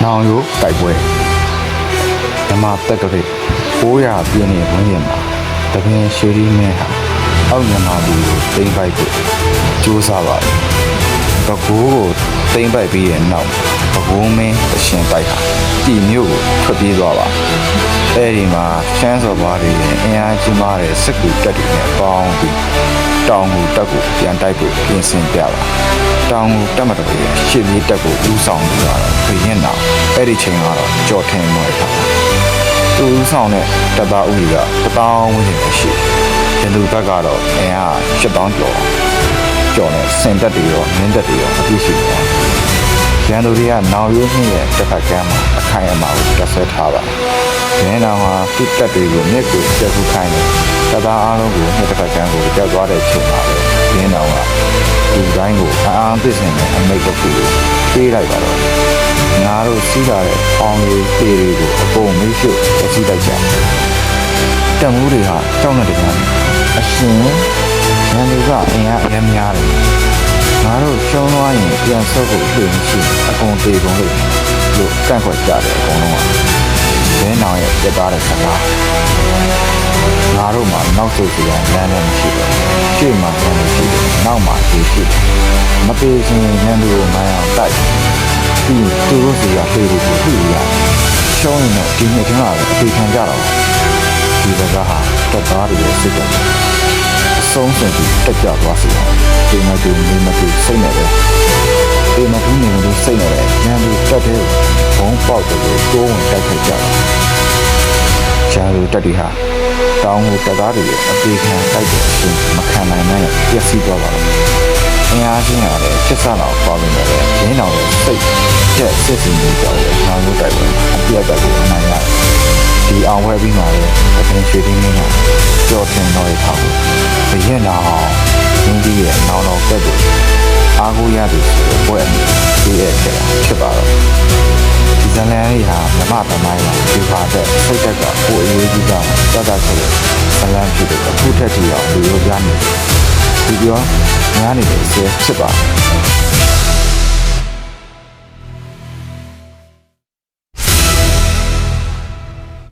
နောင်ရိုးတိုက်ပွဲဓမ္မတက်ကလေး900ပြည့်နေဝန်းကျင်မှာတပင်ရွှေရီမဲဟာအောက်မြန်မာပြည်ကိုတိမ့်ပိုက်ဖို့ကြိုးစားပါတယ်။ပဲခူးကိုတိမ့်ပိုက်ပြီးတဲ့နောက်ပဲခူးမင်းအရှင်တိုက်ဟာပြည်မြို့ကိုထွက်ပြေးသွားပါ။အဲဒီမှာရှမ်းစော်ဘွားတွေရဲ့အင်အားကြီးမားတဲ့စစ်ကူတပ်တွေနဲ့ပေါင်းပြီးတောင်ငူတပ်ကိုပြန်တိုက်ဖို့ပြင်ဆင်ပြပါ။တောင်ငူတပ်မတော်ရဲ့ရှေ့ပြေးတပ်ကိုဦးဆောင်နေတာဘုရင်တော်အဲ့ဒီချိန်ကတော့ကြော်ထင်းမွေးထားသူဦးဆောင်တဲ့တပ်သားဦးကြီးက1000ဝန်းကျင်ပဲရှိတယ်။ဒီလူဘက်ကတော့အင်အား7000ကျော်နဲ့စင်တပ်တွေရောမင်းတပ်တွေရောအပြည့်ရှိတယ်။ရန်သူတွေကနောင်ရိုးနှင်းရဲ့တစ်ဖက်ကမ်းမှာအခိုင်အမာကိုတပ်ဆဲထားပါတယ်။ရန်တော်ဟာသူ့တပ်တွေကိုမြစ်ကိုကျက်ခုခိုင်းတယ်။တပ်သားအားလုံးကိုနှစ်တစ်ဖက်ကမ်းကိုကြောက်သွားတဲ့ချိန်မှာပဲရန်တော်ကဒီတိုင်းကိုအားသိစင်နဲ့အမိတ်တစ်ခုပေးလိုက်ပါတော့ငါတို့စီးလာတဲ့အောင်လေးပေတွေကိုအကုန်မေးရှုစီးလိုက်ကြတက်မှုတွေဟာကြောက်နေတယ်များအရှင်ရန်သူကအင်အားအများများတယ်ငါတို့ရှုံးသွားရင်ပြန်ဆုပ်ဖို့အချိန်ရှိအကုန်တေကုန်လို့ကန့်ကွက်ကြတယ်အကုန်လုံးကဘဲနောင်ရဲ့တက်သားတဲ့စကားငါတို့မှာနောက်ဆုတ်စီရန်လမ်းလည်းမရှိတော့ရှေ့မှာပြန်လို့ရှိတယ်နောက်မှာရှိရှိမသေးခြင်းရန်သူကိုမှန်းအောင်တိုက်ပြီးသူတို့စီရဖေးလို့သူ့ရရှုံးရင်တော့ဒီနေ့ကလည်းအသေးခံကြတော့ဒီဘက်ကဟာတက်သားတွေရဲ့စစ်တပ်အဆုံးစွန်ပြီးတက်ကြသွားစီဒီမှာဒီနေမတူစိတ်နဲ့ပဲဒီမှာဒီနေမတူစိတ်နဲ့ပဲရန်သူတက်တဲ့ဘုံပေါက်တွေကိုတိုးဝင်တိုက်ခိုက်ကြတယ်ကျန်သူတက်တွေဟာတောင်းကိုတက်သားတွေရဲ့အသေးခံတိုက်တဲ့အချိန်မခံနိုင်နိုင်ပျက်စီးသွားပါတော့အင်အားချင်းရတယ်ချစ်စလောက်ပေါင်းနေတယ်ရင်းတော်ရဲ့စိတ်ကျက်စစ်စင်နေကြတယ်နောင်လို့တိုက်ပွဲအပြတ်တက်ကိုအနိုင်ရတယ်ဒီအောင်ဝဲပြီးမှလည်းအပင်ရွှေတင်းင်းကကြော်ထင်တော်ရထားဘူးဘရင်နာအောင်ရင်းကြီးရဲ့နောင်တော်ကက်ကိုအားကိုးရတယ်ဆိုတော့ပွဲအမြင်ပေးရခဲ့တာဖြစ်ပါတော့ဒီဇလန်လေးဟာမြမသမိုင်းမှာဒီပါတဲ့စိတ်သက်ကကိုအရေးကြီးတာတတ်တတ်ဆိုတဲ့ဇလန်ဖြစ်တဲ့အခုထက်ထိအောင်လူရိုးပြနေဒီပြောများနေတဲ့ဆဲဖြစ်ပါ